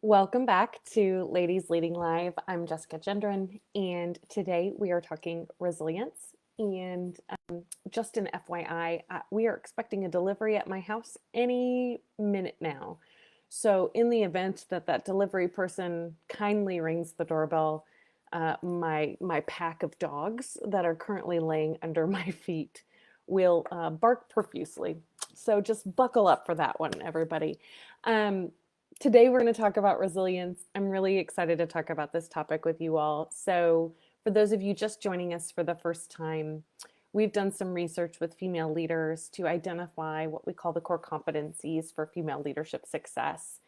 Welcome back to Ladies Leading Live. I'm Jessica Gendron, and today we are talking resilience. And just an FYI, we are expecting a delivery at my house any minute now. So, in the event that that delivery person kindly rings the doorbell, my pack of dogs that are currently laying under my feet will bark profusely. So, just buckle up for that one, everybody. Um, Today, we're going to talk about resilience. I'm really excited to talk about this topic with you all. So, for those of you just joining us for the first time, we've done some research with female leaders to identify what we call the core competencies for female leadership success.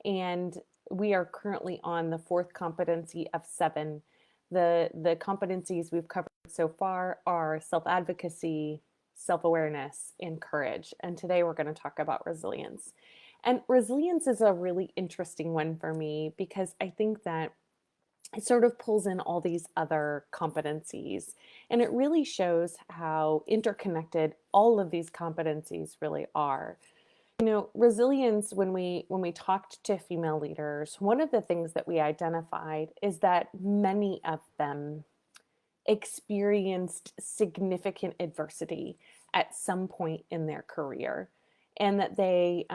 And we are currently on the fourth competency of seven. The competencies we've covered so far are self advocacy, self awareness, and courage. And today we're going to talk about resilience. And resilience is a really interesting one for me because I think that it sort of pulls in all these other competencies, and it really shows how interconnected all of these competencies really are. Resilience, when we talked to female leaders, one of the things that we identified is that many of them experienced significant adversity at some point in their career, and that they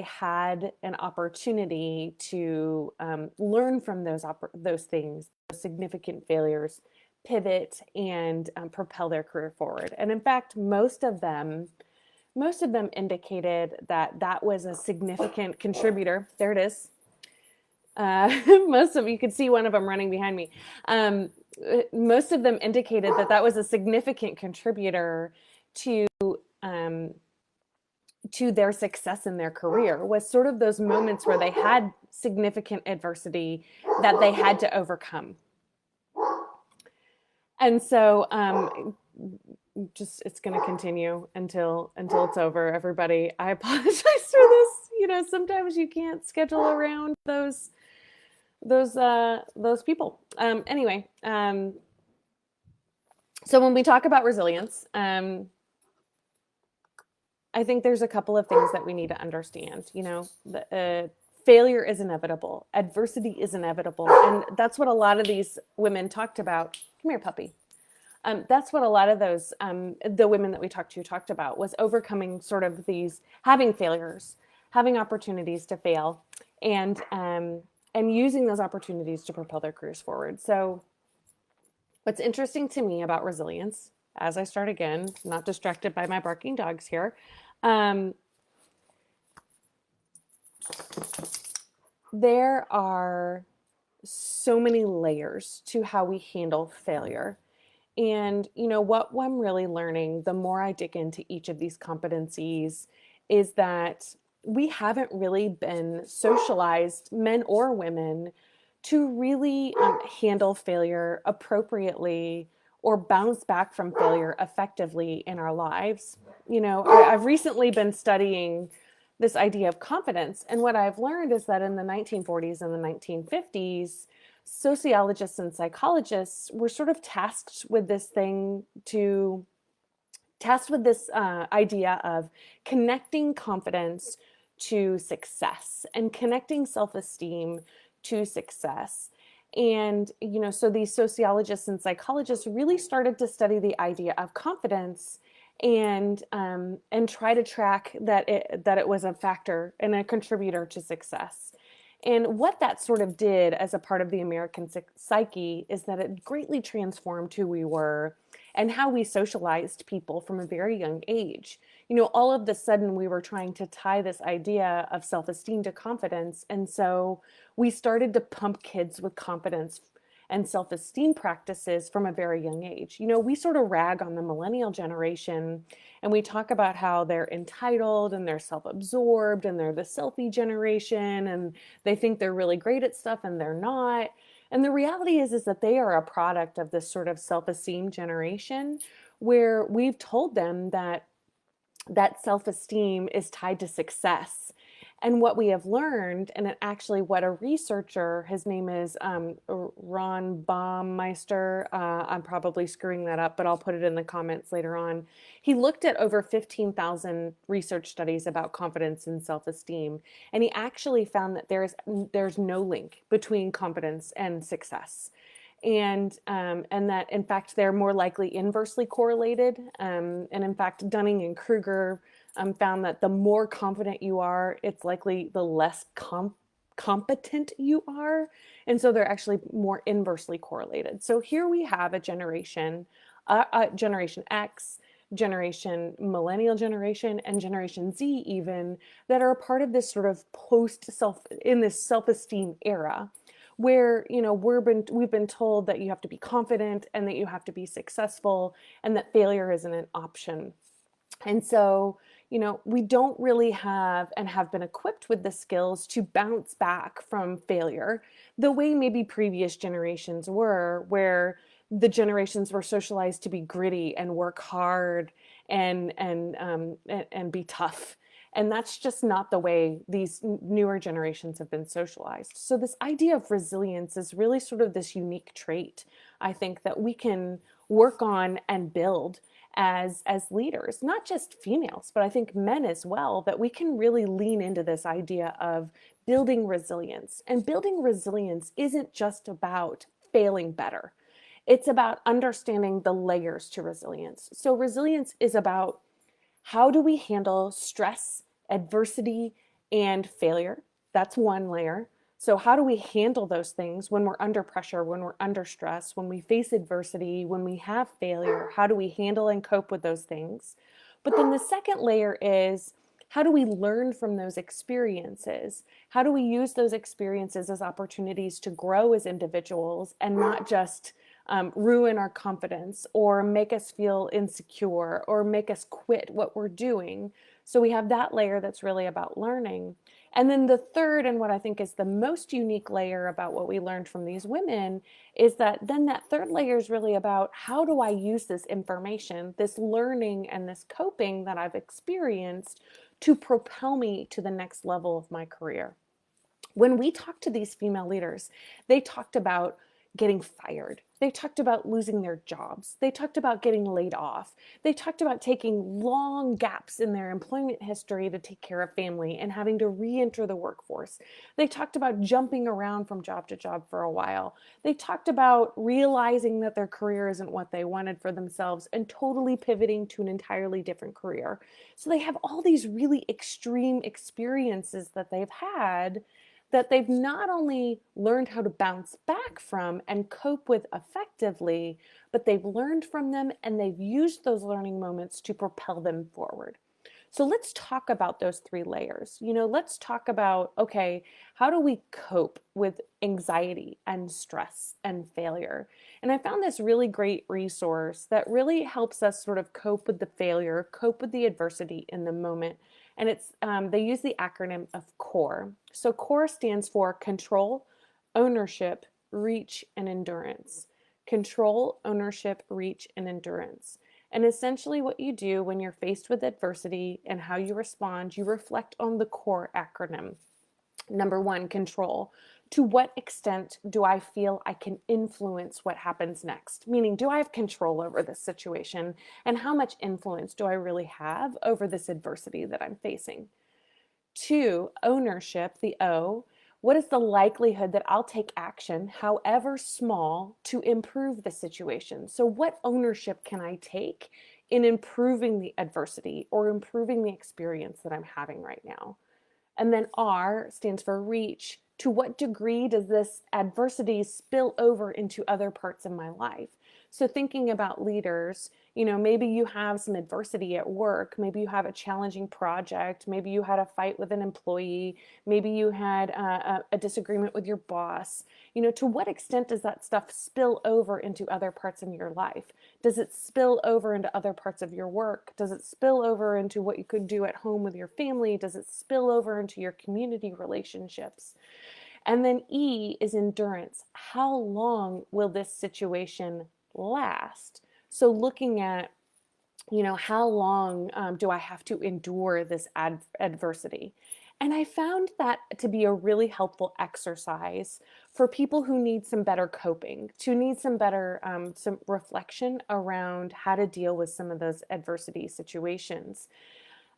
had an opportunity to learn from those things, those significant failures, pivot and propel their career forward. And in fact, most of them indicated that that was a significant contributor. There it is. Most of you could see one of them running behind me. Most of them indicated that that was a significant contributor to um, to their success in their career, was sort of those moments where they had significant adversity that they had to overcome. And so just it's going to continue until it's over, everybody. I apologize for this. Sometimes you can't schedule around those people. Anyway, so when we talk about resilience, I think there's a couple of things that we need to understand. Failure is inevitable, adversity is inevitable, and that's what a lot of these women talked about. Come here, puppy. That's what a lot of those the women that we talked about, was overcoming sort of these, having failures, having opportunities to fail, and using those opportunities to propel their careers forward. So, what's interesting to me about resilience, as I start again, not distracted by my barking dogs here, um, there are so many layers to how we handle failure. And what I'm really learning, the more I dig into each of these competencies, is that we haven't really been socialized, men or women, to really handle failure appropriately or bounce back from failure effectively in our lives. I've recently been studying this idea of confidence, and what I've learned is that in the 1940s and the 1950s, sociologists and psychologists were sort of tasked with this idea of connecting confidence to success and connecting self-esteem to success. And so these sociologists and psychologists really started to study the idea of confidence, and try to track that it was a factor and a contributor to success. And what that sort of did as a part of the American psyche is that it greatly transformed who we were and how we socialized people from a very young age. All of the sudden we were trying to tie this idea of self-esteem to confidence. And so we started to pump kids with confidence and self-esteem practices from a very young age. We sort of rag on the millennial generation, and we talk about how they're entitled and they're self-absorbed and they're the selfie generation and they think they're really great at stuff and they're not. And the reality is that they are a product of this sort of self-esteem generation, where we've told them that self-esteem is tied to success. And what we have learned, and actually what a researcher, his name is Ron Baumeister, I'm probably screwing that up, but I'll put it in the comments later on. He looked at over 15,000 research studies about confidence and self-esteem, and he actually found that there's no link between confidence and success. And that in fact they're more likely inversely correlated. And in fact, Dunning and Kruger found that the more confident you are, it's likely the less competent you are. And so they're actually more inversely correlated. So here we have a generation, Generation X, generation millennial generation, and Generation Z even, that are a part of this sort of in this self-esteem era, where we've been told that you have to be confident and that you have to be successful and that failure isn't an option. And so, we don't really have and have been equipped with the skills to bounce back from failure the way maybe previous generations were, where the generations were socialized to be gritty and work hard and be tough. And that's just not the way these newer generations have been socialized. So this idea of resilience is really sort of this unique trait, I think, that we can work on and build as leaders, not just females, but I think men as well, that we can really lean into this idea of building resilience. And building resilience isn't just about failing better. It's about understanding the layers to resilience. So resilience is about how do we handle stress, adversity, and failure? That's one layer. So how do we handle those things when we're under pressure, when we're under stress, when we face adversity, when we have failure? How do we handle and cope with those things? But then the second layer is, how do we learn from those experiences? How do we use those experiences as opportunities to grow as individuals and not just ruin our confidence or make us insecure or make us quit what we're doing? So we have that layer that's really about learning. And then the third, and what I think is the most unique layer about what we learned from these women, is that then that third layer is really about, how do I use this information, this learning and this coping that I've experienced to propel me to the next level of my career? When we talked to these female leaders, they talked about getting fired. They talked about losing their jobs. They talked about getting laid off. They talked about taking long gaps in their employment history to take care of family and having to re-enter the workforce. They talked about jumping around from job to job for a while. They talked about realizing that their career isn't what they wanted for themselves and totally pivoting to an entirely different career. So they have all these really extreme experiences that they've had, that they've not only learned how to bounce back from and cope with effectively, but they've learned from them and they've used those learning moments to propel them forward. So let's talk about those three layers. Let's talk about, okay, how do we cope with anxiety and stress and failure? And I found this really great resource that really helps us sort of cope with the failure, cope with the adversity in the moment. And they use the acronym of CORE. So CORE stands for control, ownership, reach, and endurance. Control, ownership, reach, and endurance. And essentially what you do when you're faced with adversity and how you respond, you reflect on the CORE acronym. Number one, control. To what extent do I feel I can influence what happens next? Meaning, do I have control over this situation? And how much influence do I really have over this adversity that I'm facing? Two, ownership, the O. What is the likelihood that I'll take action, however small, to improve the situation? So what ownership can I take in improving the adversity or improving the experience that I'm having right now? And then R stands for reach. To what degree does this adversity spill over into other parts of my life? So thinking about leaders, maybe you have some adversity at work, maybe you have a challenging project, maybe you had a fight with an employee, maybe you had a disagreement with your boss. To what extent does that stuff spill over into other parts of your life? Does it spill over into other parts of your work? Does it spill over into what you could do at home with your family? Does it spill over into your community relationships? And then E is endurance. How long will this situation last? So looking at, how long do I have to endure this adversity? And I found that to be a really helpful exercise for people who need some better coping, to need some better some reflection around how to deal with some of those adversity situations.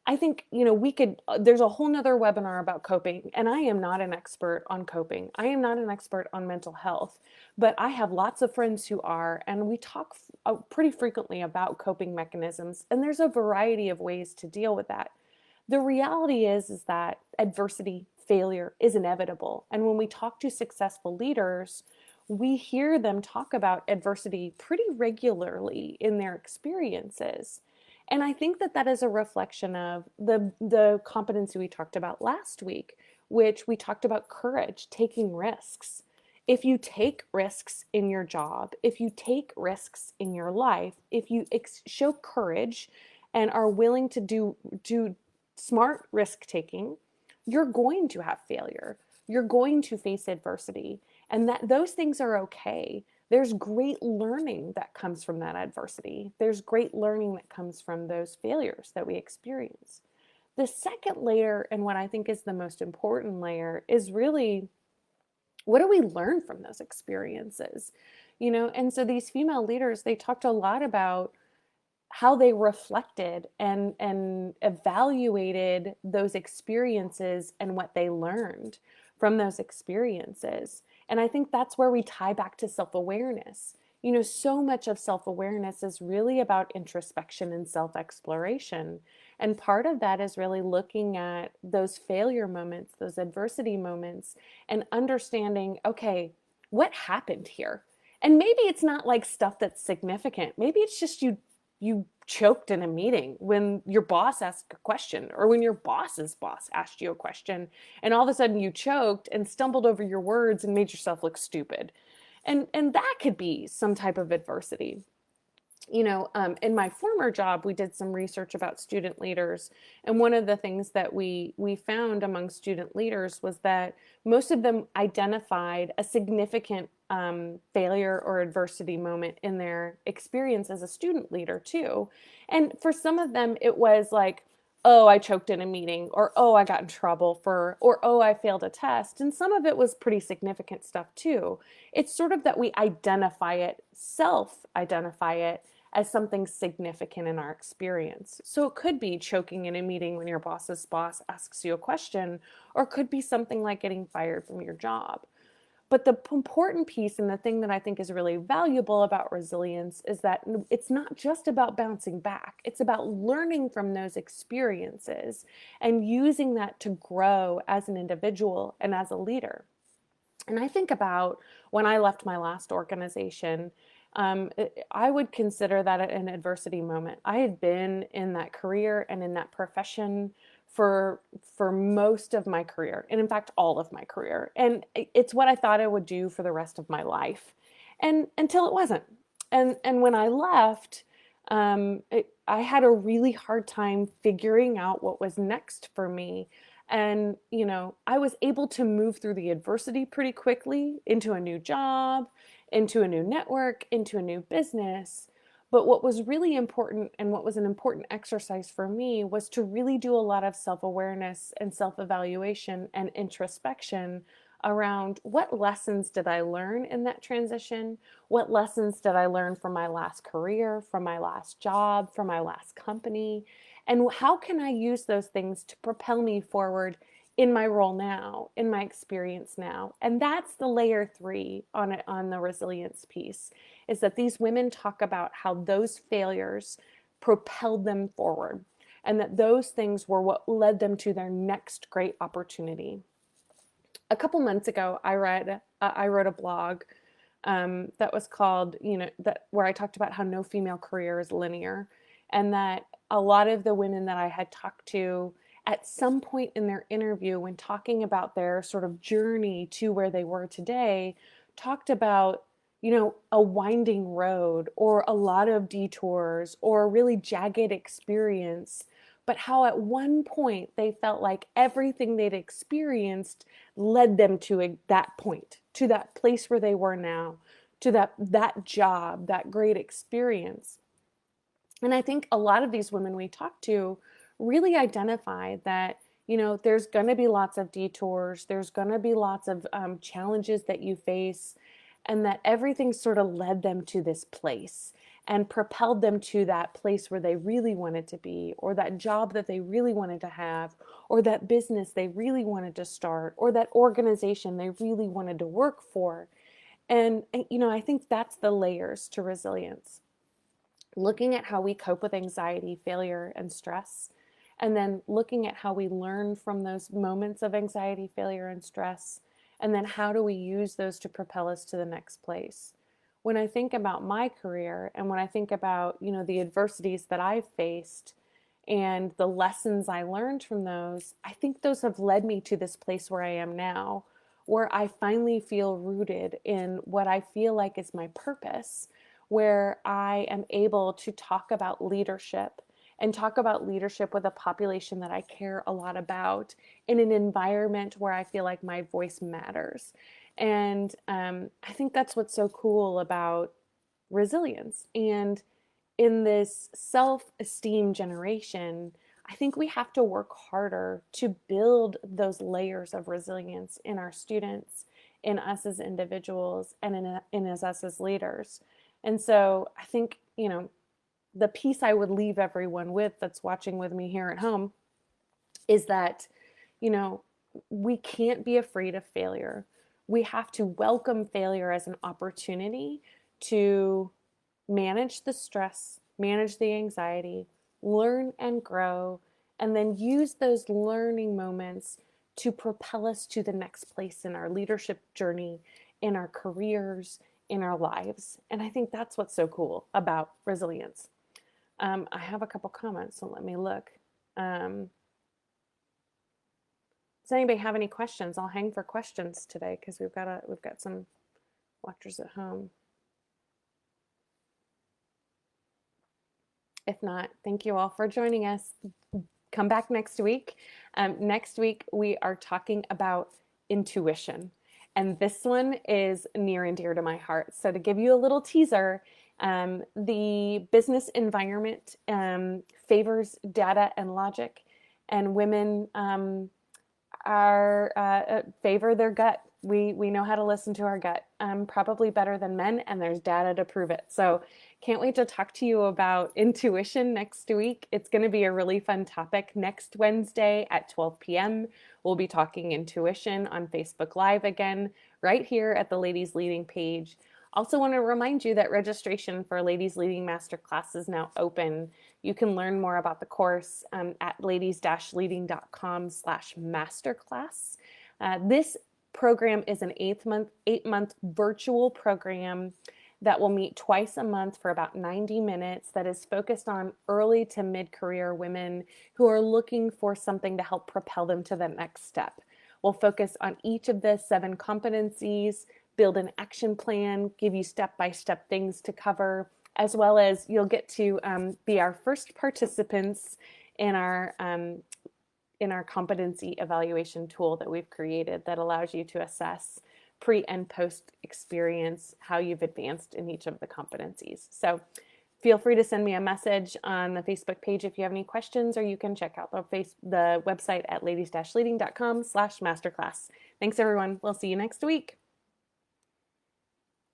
I think, we could, there's a whole nother webinar about coping, and I am not an expert on coping. I am not an expert on mental health, but I have lots of friends who are, and we talk pretty frequently about coping mechanisms, and there's a variety of ways to deal with that. The reality is that adversity, failure is inevitable. And when we talk to successful leaders, we hear them talk about adversity pretty regularly in their experiences. And I think that that is a reflection of the competency we talked about last week, which we talked about courage, taking risks. If you take risks in your job, if you take risks in your life, if you show courage and are willing to do smart risk taking, you're going to have failure. You're going to face adversity, and that those things are okay. There's great learning that comes from that adversity. There's great learning that comes from those failures that we experience. The second layer, and what I think is the most important layer, is really, what do we learn from those experiences? And so these female leaders, they talked a lot about how they reflected and evaluated those experiences and what they learned from those experiences. And I think that's where we tie back to self-awareness. So much of self-awareness is really about introspection and self-exploration. And part of that is really looking at those failure moments, those adversity moments, and understanding, okay, what happened here? And maybe it's not like stuff that's significant. Maybe it's just you choked in a meeting when your boss asked a question, or when your boss's boss asked you a question, and all of a sudden you choked and stumbled over your words and made yourself look stupid. And that could be some type of adversity. In my former job, we did some research about student leaders. And one of the things that we found among student leaders was that most of them identified a significant failure or adversity moment in their experience as a student leader too. And for some of them, it was like, oh, I choked in a meeting, or oh, I got in trouble for, or oh, I failed a test. And some of it was pretty significant stuff too. It's sort of that we identify it, self-identify it as something significant in our experience. So it could be choking in a meeting when your boss's boss asks you a question, or it could be something like getting fired from your job. But the important piece, and the thing that I think is really valuable about resilience, is that it's not just about bouncing back. It's about learning from those experiences and using that to grow as an individual and as a leader. And I think about when I left my last organization, I would consider that an adversity moment. I had been in that career and in that profession for most of my career, and in fact, all of my career. And it's what I thought I would do for the rest of my life, and until it wasn't. And when I left, I had a really hard time figuring out what was next for me. And, I was able to move through the adversity pretty quickly into a new job, into a new network, into a new business. But what was really important, and what was an important exercise for me, was to really do a lot of self-awareness and self-evaluation and introspection around what lessons did I learn in that transition? What lessons did I learn from my last career, from my last job, from my last company? And how can I use those things to propel me forward in my role now, in my experience now? And that's the layer 3 on the resilience piece, is that these women talk about how those failures propelled them forward, and that those things were what led them to their next great opportunity. A couple months ago, I wrote a blog that was called, where I talked about how no female career is linear, and that a lot of the women that I had talked to at some point in their interview, when talking about their sort of journey to where they were today, talked about, a winding road, or a lot of detours, or a really jagged experience, but how at one point they felt like everything they'd experienced led them to that point, to that place where they were now, to that job, that great experience. And I think a lot of these women we talked to really identified that, there's going to be lots of detours. There's going to be lots of challenges that you face, and that everything sort of led them to this place and propelled them to that place where they really wanted to be, or that job that they really wanted to have, or that business they really wanted to start, or that organization they really wanted to work for. And, I think that's the layers to resilience. Looking at how we cope with anxiety, failure, and stress, and then looking at how we learn from those moments of anxiety, failure, and stress, and then how do we use those to propel us to the next place. When I think about my career and when I think about, the adversities that I've faced and the lessons I learned from those, I think those have led me to this place where I am now, where I finally feel rooted in what I feel like is my purpose, where I am able to talk about leadership and talk about leadership with a population that I care a lot about in an environment where I feel like my voice matters. And I think that's what's so cool about resilience. And in this self-esteem generation, I think we have to work harder to build those layers of resilience in our students, in us as individuals, and in us as leaders. And so I think, the piece I would leave everyone with that's watching with me here at home is that, we can't be afraid of failure. We have to welcome failure as an opportunity to manage the stress, manage the anxiety, learn and grow, and then use those learning moments to propel us to the next place in our leadership journey, in our careers, in our lives. And I think that's what's so cool about resilience. I have a couple comments, so let me look. Does anybody have any questions? I'll hang for questions today because we've got some watchers at home. If not, thank you all for joining us. Come back next week. Next week, we are talking about intuition. And this one is near and dear to my heart. So to give you a little teaser, the business environment favors data and logic, and women favor their gut. We know how to listen to our gut, probably better than men, and there's data to prove it. So can't wait to talk to you about intuition next week. It's going to be a really fun topic. Next Wednesday at 12 p.m., we'll be talking intuition on Facebook Live again, right here at the Ladies Leading page. Also want to remind you that registration for Ladies Leading Masterclass is now open. You can learn more about the course at ladies-leading.com/masterclass. This program is an eight-month virtual program that will meet twice a month for about 90 minutes that is focused on early to mid-career women who are looking for something to help propel them to the next step. We'll focus on each of the 7 competencies, build an action plan, give you step-by-step things to cover, as well as you'll get to be our first participants in our competency evaluation tool that we've created that allows you to assess pre and post experience, how you've advanced in each of the competencies. So feel free to send me a message on the Facebook page if you have any questions, or you can check out the website at ladies-leading.com/masterclass. Thanks everyone. We'll see you next week.